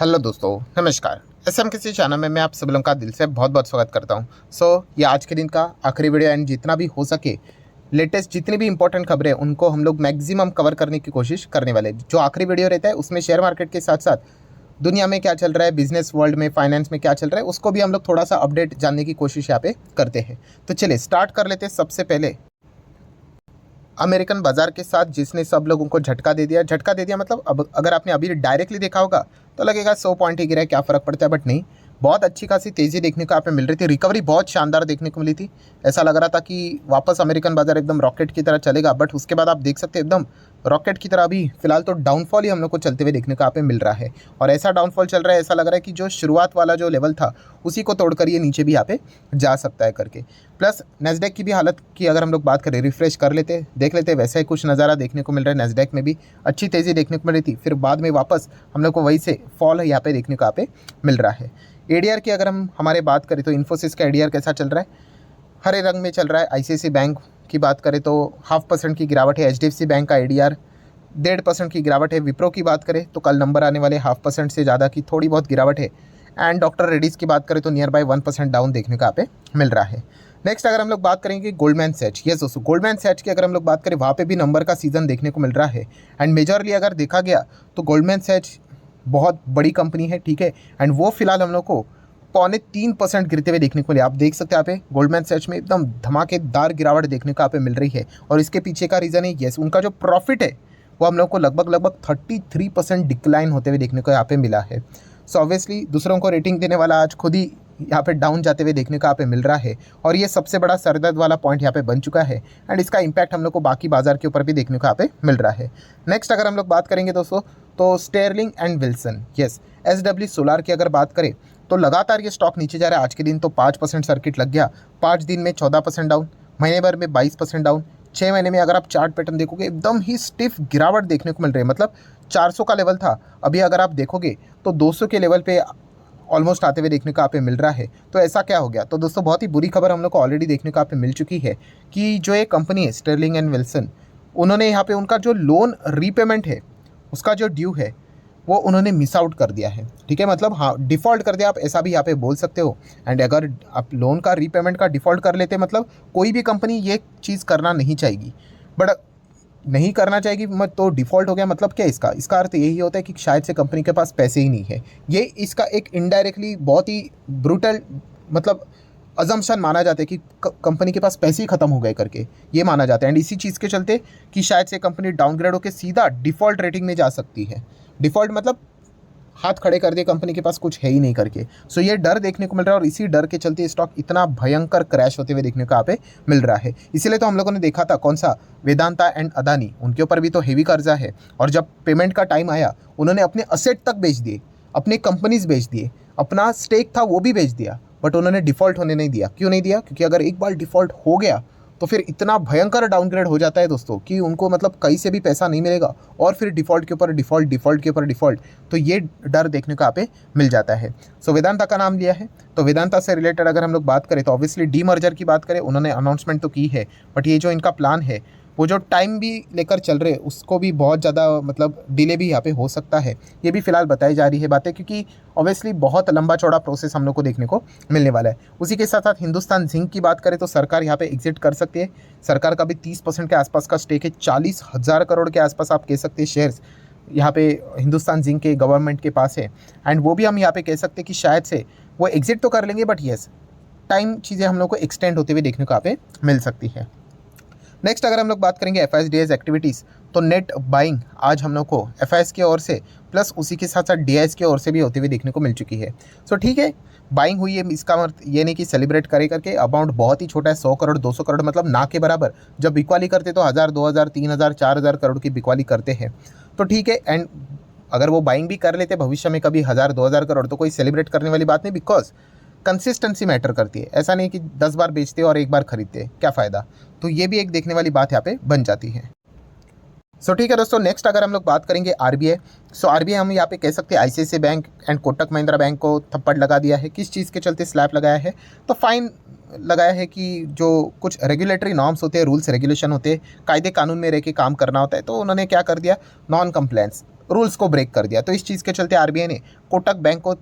Hello दोस्तों, नमस्कार। SM किसी चैनल में मैं आप सभी लोगों का दिल से बहुत बहुत स्वागत करता हूं। ये आज के दिन का आखिरी वीडियो एंड जितना भी हो सके लेटेस्ट जितनी भी इंपॉर्टेंट खबरें उनको हम लोग मैक्सिमम कवर करने की कोशिश करने वाले। जो आखिरी वीडियो रहता है उसमें शेयर मार्केट के साथ साथ दुनिया में क्या चल रहा है, बिजनेस वर्ल्ड में, फाइनेंस में क्या चल रहा है, उसको भी हम लोग थोड़ा सा अपडेट जानने की कोशिश यहाँ पे करते हैं। तो चलिए स्टार्ट कर लेते हैं। सबसे पहले अमेरिकन बाजार के साथ जिसने सब लोगों को झटका दे दिया मतलब अब अगर आपने अभी डायरेक्टली देखा होगा तो लगेगा 100 पॉइंट ही गिरा है, क्या फ़र्क पड़ता है, बट नहीं, बहुत अच्छी खासी तेज़ी देखने को यहाँ पे मिल रही थी। रिकवरी बहुत शानदार देखने को मिली थी। ऐसा लग रहा था कि वापस अमेरिकन बाजार एकदम रॉकेट की तरह चलेगा, बट उसके बाद आप देख सकते हैं एकदम रॉकेट की तरह अभी फिलहाल तो डाउनफॉल ही हम लोग को चलते हुए देखने को यहाँ पे मिल रहा है। और ऐसा डाउनफॉल चल रहा है, ऐसा लग रहा है कि जो शुरुआत वाला जो लेवल था उसी को तोड़कर ये नीचे भी यहाँ पे जा सकता है करके। प्लस नेस्डेक की भी हालत की अगर हम लोग बात करें, रिफ्रेश कर लेते देख लेते, वैसा ही कुछ नज़ारा देखने को मिल रहा है। नेस्डेक में भी अच्छी तेज़ी देखने को मिल रही थी, फिर बाद में वापस हम लोग को वही से फॉल यहाँ पे देखने को यहाँ पे मिल रहा है। एडीआर की अगर हम हमारे बात करें तो इन्फोसिस का एडीआर कैसा चल रहा है, हरे रंग में चल रहा है। आईसीआईसी बैंक की बात करें तो 0.5% की गिरावट है। एचडीएफसी बैंक का एडीआर 1.5% की गिरावट है। विप्रो की बात करें तो कल नंबर आने वाले 0.5% से ज़्यादा की थोड़ी बहुत गिरावट है। एंड डॉक्टर रेड्डीज़ की बात करें तो नियर बाय 1% डाउन देखने को यहाँ पे मिल रहा है। नेक्स्ट अगर हम लोग बात करेंगे गोल्डमैन सैच, यस दोस्तों, गोल्डमैन सैच की अगर हम लोग बात करें वहाँ पे भी नंबर का सीज़न देखने को मिल रहा है। एंड मेजरली अगर देखा गया तो गोल्डमैन सैच बहुत बड़ी कंपनी है, ठीक है, एंड वो फिलहाल हम लोग को 0.3% गिरते हुए देखने को मिले। आप देख सकते हैं यहाँ पे गोल्डमैन सैच में एकदम धमाकेदार गिरावट देखने को यहाँ पे मिल रही है। और इसके पीछे का रीज़न है यस, उनका जो प्रॉफिट है वो हम लोग को लगभग 33% डिक्लाइन होते हुए देखने को यहाँ पे मिला है। सो ऑब्वियसली दूसरों को रेटिंग देने वाला आज खुद ही यहाँ पे डाउन जाते हुए देखने को यहाँ पे मिल रहा है। और ये सबसे बड़ा सरदर्द वाला पॉइंट यहाँ पे बन चुका है। एंड इसका इम्पैक्ट हम लोग को बाकी बाजार के ऊपर भी देखने को यहाँ पे मिल रहा है। नेक्स्ट अगर हम लोग बात करेंगे दोस्तों तो Sterling and Wilson, yes, SW Solar की अगर बात करें तो लगातार ये स्टॉक नीचे जा रहा है। आज के दिन तो 5% सर्किट लग गया, 5 दिन में 14% डाउन, महीने भर में 22% डाउन, 6 महीने में अगर आप चार्ट पैटर्न देखोगे एकदम ही स्टिफ गिरावट देखने को मिल रही है। मतलब 400 का लेवल था, अभी अगर आप देखोगे तो 200 के लेवल पे ऑलमोस्ट आते हुए देखने को यहाँ पे मिल रहा है। तो ऐसा क्या हो गया? तो दोस्तों बहुत ही बुरी खबर हम लोग को ऑलरेडी देखने को यहाँ पे मिल चुकी है कि जो एक कंपनी है स्टेरलिंग एंड विल्सन, उन्होंने यहाँ पे उनका जो लोन रीपेमेंट है उसका जो ड्यू है वो उन्होंने मिस आउट कर दिया है, ठीक है, मतलब हाँ डिफ़ॉल्ट कर दिया, आप ऐसा भी यहाँ पे बोल सकते हो। एंड अगर आप लोन का रीपेमेंट का डिफ़ॉल्ट कर लेते मतलब कोई भी कंपनी ये चीज़ करना नहीं चाहेगी, बट नहीं करना चाहेगी मत तो डिफ़ॉल्ट हो गया मतलब क्या? इसका अर्थ यही होता है कि शायद से कंपनी के पास पैसे ही नहीं है। ये इसका एक इनडायरेक्टली बहुत ही ब्रूटल मतलब अजम्पशन माना जाता है कि कंपनी के पास पैसे ही खत्म हो गए करके ये माना जाता है। एंड इसी चीज़ के चलते कि शायद से कंपनी डाउनग्रेड होकर सीधा डिफ़ॉल्ट रेटिंग में जा सकती है। डिफ़ॉल्ट मतलब हाथ खड़े कर दिए, कंपनी के पास कुछ है ही नहीं करके। सो ये डर देखने को मिल रहा है और इसी डर के चलते स्टॉक इतना भयंकर क्रैश होते हुए देखने को यहाँ पे मिल रहा है। इसीलिए तो हम लोगों ने देखा था कौन सा वेदांता एंड अदानी, उनके ऊपर भी तो हेवी कर्जा है और जब पेमेंट का टाइम आया उन्होंने अपने असेट तक बेच दिए, अपने कंपनीज बेच दिए, अपना स्टेक था वो भी बेच दिया, बट उन्होंने डिफ़ॉल्ट होने नहीं दिया। क्यों नहीं दिया? क्योंकि अगर एक बार डिफ़ॉल्ट हो गया तो फिर इतना भयंकर डाउनग्रेड हो जाता है दोस्तों कि उनको मतलब कहीं से भी पैसा नहीं मिलेगा और फिर डिफ़ॉल्ट के ऊपर डिफ़ॉल्ट, डिफ़ॉल्ट के ऊपर डिफ़ॉल्ट, तो ये डर देखने को यहाँ पे मिल जाता है। सो वेदांता का नाम लिया है तो वेदांता से रिलेटेड अगर हम लोग बात करें तो ऑब्वियसली डीमर्जर की बात करें, उन्होंने अनाउंसमेंट तो की है, बट ये जो इनका प्लान है वो जो टाइम भी लेकर चल रहे उसको भी बहुत ज़्यादा मतलब डिले भी यहाँ पे हो सकता है। ये भी फिलहाल बताई जा रही है बातें, क्योंकि ऑब्वियसली बहुत लंबा चौड़ा प्रोसेस हम लोग को देखने को मिलने वाला है। उसी के साथ साथ हिंदुस्तान जिंक की बात करें तो सरकार यहाँ पे एग्जिट कर सकती है। सरकार का भी 30% के आसपास का स्टेक है, 40,000 करोड़ के आसपास आप कह सकते हैं शेयर्स यहाँ पे हिंदुस्तान जिंक के गवर्नमेंट के पास है। एंड वो भी हम यहाँ पे कह सकते हैं कि शायद से वो एग्जिट तो कर लेंगे, बट येस टाइम चीज़ें हम लोग को एक्सटेंड होते हुए देखने को यहाँ पे मिल सकती है। नेक्स्ट अगर हम लोग बात करेंगे एफआईएस एक्टिविटीज़ तो नेट बाइंग आज हम लोग को एफआईएस की ओर से प्लस उसी के साथ साथ डीआईएस की ओर से भी होती हुई देखने को मिल चुकी है। सो ठीक है, बाइंग हुई है, इसका मतलब ये नहीं कि सेलिब्रेट करे करके। अमाउंट बहुत ही छोटा है, 100 करोड़ 200 करोड़ मतलब ना के बराबर। जब बिकवाली करते तो 1000 2000 3000 4000 करोड़ की बिकवाली करते हैं तो ठीक है। एंड अगर वो बाइंग भी कर लेते भविष्य में कभी 1000 2000 करोड़ तो कोई सेलिब्रेट करने वाली बात नहीं, बिकॉज कंसिस्टेंसी मैटर करती है। ऐसा नहीं कि 10 बार बेचते और एक बार खरीदते, क्या फ़ायदा? तो ये भी एक देखने वाली बात यहाँ पे बन जाती है। सो ठीक है दोस्तों, नेक्स्ट अगर हम लोग बात करेंगे आरबीआई, सो आरबीआई हम यहाँ पे कह सकते हैं ICICI bank and Kotak Mahindra bank को थप्पड़ लगा दिया है। किस चीज़ के चलते स्लैब लगाया है? तो फाइन लगाया है कि जो कुछ रेगुलेटरी नॉर्म्स होते हैं, रूल्स रेगुलेशन होते हैं, कायदे कानून में रह के काम करना होता है, तो उन्होंने क्या कर दिया, नॉन कंप्लायंस रूल्स को ब्रेक कर दिया। तो इस चीज़ के चलते आरबीआई ने कोटक बैंक को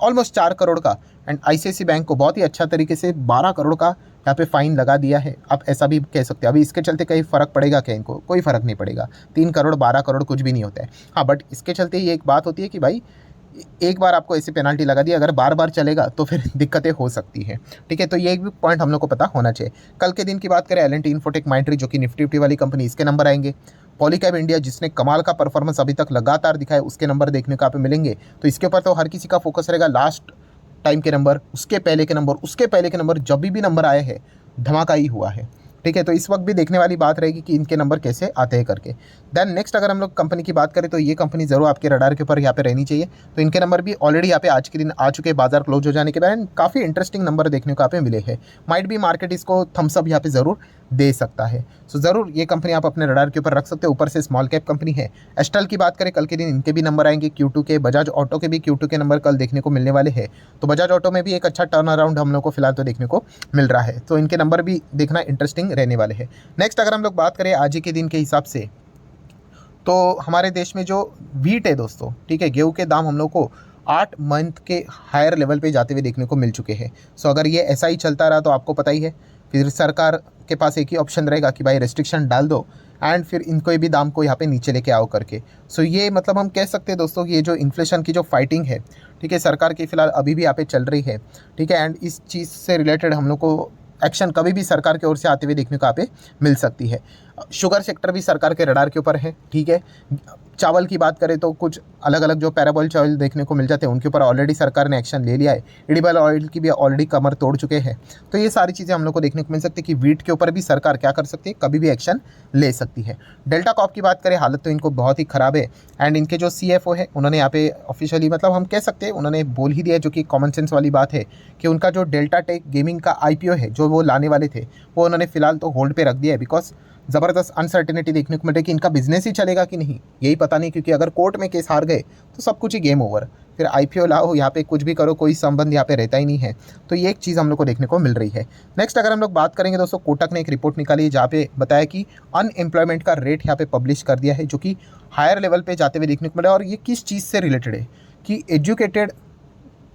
ऑलमोस्ट 4 करोड़ का एंड आईसीआईसी बैंक को बहुत ही अच्छा तरीके से 12 करोड़ का यहाँ पे फाइन लगा दिया है। आप ऐसा भी कह सकते हैं। अभी इसके चलते कहीं फ़र्क पड़ेगा क्या इनको? कोई फ़र्क नहीं पड़ेगा। 3 करोड़ 12 करोड़ कुछ भी नहीं होता है। हाँ, बट इसके चलते ये एक बात होती है कि भाई एक बार आपको ऐसी पेनल्टी लगा दी, अगर बार बार चलेगा तो फिर दिक्कतें हो सकती हैं। ठीक है, तो ये एक भी पॉइंट हम लोग को पता होना चाहिए। कल के दिन की बात करें, एल&टी इन्फोटेक माइंडट्री जो कि निफ्टी विफ्टी वाली कंपनी, इसके नंबर आएंगे। पॉलीकैब इंडिया जिसने कमाल का परफॉर्मेंस अभी तक लगातार दिखाया, उसके नंबर देखने को आप मिलेंगे। तो इसके ऊपर तो हर किसी का फोकस रहेगा। लास्ट टाइम के नंबर, उसके पहले के नंबर, उसके पहले के नंबर, जब भी नंबर आए हैं धमाका ही हुआ है। ठीक है, तो इस वक्त भी देखने वाली बात रहेगी कि इनके नंबर कैसे आते हैं करके। देन नेक्स्ट अगर हम लोग कंपनी की बात करें तो ये कंपनी ज़रूर आपके रडार के ऊपर यहाँ पे रहनी चाहिए। तो इनके नंबर भी ऑलरेडी यहाँ पे आज के दिन आ चुके हैं, बाजार क्लोज हो जाने के बाद काफ़ी इंटरेस्टिंग नंबर देखने को यहाँ पे मिले हैं। माइट भी मार्केट इसको थम्सअप यहाँ पे ज़रूर दे सकता है। सो ज़रूर ये कंपनी आप अपने रडार के ऊपर रख सकते हो। ऊपर से स्मॉल कैप कंपनी है। एस्ट्रल की बात करें, कल के दिन इनके भी नंबर आएंगे Q2 के। बजाज ऑटो के भी Q2 के नंबर कल देखने को मिलने वाले हैं। तो बजाज ऑटो में भी एक अच्छा टर्न अराउंड हम लोग को फिलहाल तो देखने को मिल रहा है। तो इनके नंबर भी देखना इंटरेस्टिंग रहने वाले हैं। नेक्स्ट अगर हम लोग बात करें आज के दिन के हिसाब से, तो हमारे देश में जो वीट है दोस्तों, ठीक है, गेहूँ के दाम हम लोग को 8 मंथ के हायर लेवल पे जाते हुए देखने को मिल चुके हैं। सो अगर ये ऐसा ही चलता रहा तो आपको पता ही है, फिर सरकार के पास एक ही ऑप्शन रहेगा कि भाई रेस्ट्रिक्शन डाल दो एंड फिर इनको भी दाम को यहाँ पे नीचे लेके आओ करके। सो ये मतलब हम कह सकते हैं दोस्तों कि ये जो इन्फ्लेशन की जो फाइटिंग है, ठीक है, सरकार की फिलहाल अभी भी यहाँ पे चल रही है। ठीक है, एंड इस चीज़ से रिलेटेड हम लोग को एक्शन कभी भी सरकार की ओर से आते हुए देखने को यहाँ पे मिल सकती है। शुगर सेक्टर भी सरकार के रडार के ऊपर है। ठीक है, चावल की बात करें तो कुछ अलग अलग जो पैराबॉल चावल देखने को मिल जाते हैं उनके ऊपर ऑलरेडी सरकार ने एक्शन ले लिया है। एडिबल ऑयल की भी ऑलरेडी कमर तोड़ चुके हैं। तो ये सारी चीज़ें हम लोग को देखने को मिल सकती है कि वीट के ऊपर भी सरकार क्या कर सकती है, कभी भी एक्शन ले सकती है। डेल्टा कॉर्प की बात करें, हालत तो इनको बहुत ही ख़राब है एंड इनके जो CFO है उन्होंने यहाँ पे ऑफिशियली मतलब हम कह सकते हैं उन्होंने बोल ही दिया, जो कि कॉमन सेंस वाली बात है, कि उनका जो डेल्टा टेक गेमिंग का IPO है जो वो लाने वाले थे वो उन्होंने फिलहाल तो होल्ड पे रख दिया है। बिकॉज ज़बरदस्त अनसर्टेनिटी देखने को मिल रही है कि इनका बिजनेस ही चलेगा कि नहीं, यही पता नहीं। क्योंकि अगर कोर्ट में केस हार गए तो सब कुछ ही गेम ओवर, फिर IPO लाओ, यहाँ पे कुछ भी करो, कोई संबंध यहाँ पे रहता ही नहीं है। तो ये एक चीज़ हम लोग को देखने को मिल रही है। नेक्स्ट अगर हम लोग बात करेंगे दोस्तों, कोटक ने एक रिपोर्ट निकाली है जहाँ पे बताया कि अनएम्प्लॉयमेंट का रेट यहाँ पे पब्लिश कर दिया है, जो कि हायर लेवल पे जाते हुए देखने को मिला। और ये किस चीज़ से रिलेटेड है कि एजुकेटेड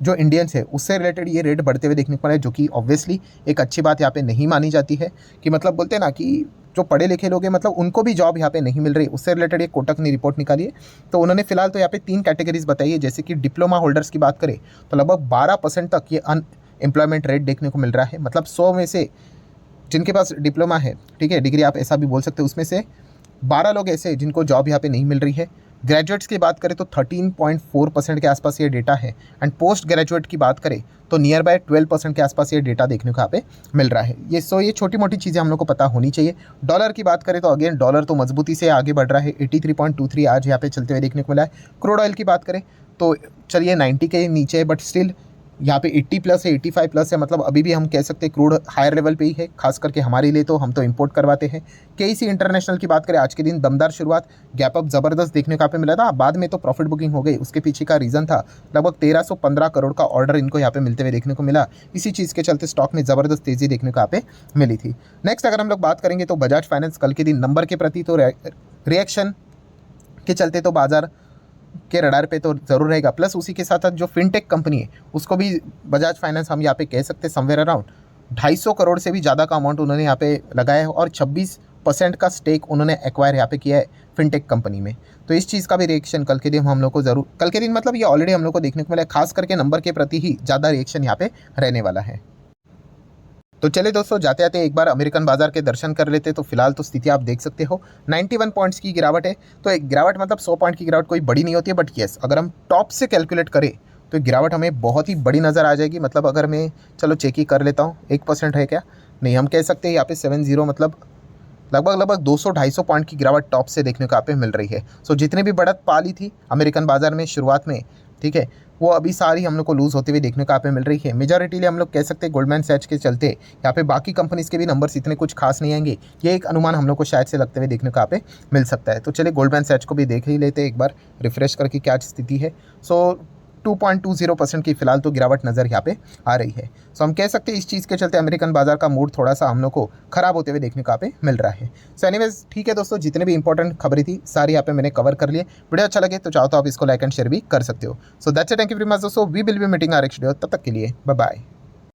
जो इंडियंस है उससे रिलेटेड ये रेट बढ़ते हुए देखने को मिला है, जो कि ऑब्वियसली एक अच्छी बात यहाँ पे नहीं मानी जाती है। कि मतलब बोलते हैं ना कि जो पढ़े लिखे लोग हैं मतलब उनको भी जॉब यहाँ पे नहीं मिल रही, उससे रिलेटेड एक कोटक ने रिपोर्ट निकाली है। तो उन्होंने फिलहाल तो यहाँ पे 3 कैटेगरीज बताई है। जैसे कि डिप्लोमा होल्डर्स की बात करें तो लगभग 12% तक ये अनएम्प्लॉयमेंट रेट देखने को मिल रहा है। मतलब 100 में से जिनके पास डिप्लोमा है, ठीक है, डिग्री आप ऐसा भी बोल सकते हो, उसमें से 12 लोग ऐसे जिनको जॉब यहाँ पे नहीं मिल रही है। ग्रेजुएट्स की बात करें तो 13.4% के आसपास ये डेटा है एंड पोस्ट ग्रेजुएट की बात करें तो नियर बाय 12% के आसपास ये डेटा देखने को यहाँ पे मिल रहा है। ये छोटी मोटी चीज़ें हम लोग को पता होनी चाहिए। डॉलर की बात करें तो अगेन डॉलर तो मजबूती से आगे बढ़ रहा है, 83.23 आज यहाँ पे चलते हुए देखने को मिला है। क्रूड ऑयल की बात करें तो चलिए 90 के नीचे है, बट स्टिल यहाँ पे 80 प्लस है, 85 प्लस है। मतलब अभी भी हम कह सकते हैं क्रूड हायर लेवल पे ही है, खास करके हमारे लिए तो हम तो इंपोर्ट करवाते हैं। KEC इंटरनेशनल की बात करें, आज के दिन दमदार शुरुआत, गैप अप ज़बरदस्त देखने को यहाँ पे मिला था। बाद में तो प्रॉफिट बुकिंग हो गई, उसके पीछे का रीज़न था लगभग 1315 करोड़ का ऑर्डर इनको यहाँ पे मिलते हुए देखने को मिला। इसी चीज़ के चलते स्टॉक में ज़बरदस्त तेज़ी देखने को यहाँ पे मिली थी। नेक्स्ट अगर हम लोग बात करेंगे तो बजाज फाइनेंस कल के दिन नंबर के प्रति तो रिएक्शन के चलते तो बाजार के रडार पे तो ज़रूर रहेगा। प्लस उसी के साथ साथ जो फिनटेक कंपनी है उसको भी बजाज फाइनेंस हम यहाँ पे कह सकते हैं समवेयर अराउंड 250 करोड़ से भी ज़्यादा का अमाउंट उन्होंने यहाँ पे लगाया है और 26% का स्टेक उन्होंने एक्वायर यहाँ पे किया है फिनटेक कंपनी में। तो इस चीज़ का भी रिएक्शन कल के दिन हम लोग को ज़रूर, कल के दिन मतलब ये ऑलरेडी हम लोग को देखने को मिला है, खास करके नंबर के प्रति ही ज़्यादा रिएक्शन यहाँ पे रहने वाला है। तो चले दोस्तों, जाते जाते एक बार अमेरिकन बाजार के दर्शन कर लेते। तो फिलहाल तो स्थिति आप देख सकते हो 91 पॉइंट्स की गिरावट है। तो एक गिरावट मतलब 100 पॉइंट की गिरावट कोई बड़ी नहीं होती है, बट येस अगर हम टॉप से कैलकुलेट करें तो गिरावट हमें बहुत ही बड़ी नज़र आ जाएगी। मतलब अगर मैं चलो चेक ही कर लेता हूँ, 1% है क्या, नहीं, हम कह सकते हैं यहाँ पे 70 मतलब लगभग 200-250 पॉइंट की गिरावट टॉप से देखने को यहाँ पे मिल रही है। सो जितने भी बढ़त पाली थी अमेरिकन बाजार में शुरुआत में, ठीक है, वो अभी सारी हम लोग को लूज़ होते हुए देखने को यहाँ पे मिल रही है। मेजॉरिटीली हम लोग कह सकते हैं गोल्डमैन सैच के चलते यहाँ पे बाकी कंपनीज़ के भी नंबर्स इतने कुछ खास नहीं आएंगे, ये एक अनुमान हम लोग को शायद से लगते हुए देखने को यहाँ पे मिल सकता है। तो चलिए गोल्डमैन सैच को भी देख ही लेते हैं एक बार रिफ्रेश करके क्या स्थिति है। सो 2.20% की फिलहाल तो गिरावट नज़र यहाँ पे आ रही है। सो हम कह सकते हैं इस चीज़ के चलते अमेरिकन बाजार का मूड थोड़ा सा हम लोग को खराब होते हुए देखने को यहाँ पे मिल रहा है। सो एनीवेज ठीक है दोस्तों, जितने भी इंपॉर्टेंट खबरें थी सारी यहाँ पे मैंने कवर कर लिए। वीडियो अच्छा लगे तो चाहो तो आप इसको लाइक एंड शेयर भी कर सकते हो। So that's it, thank you very much दोस्तों, we will be meeting our next video, तब तक के लिए बाय बाय।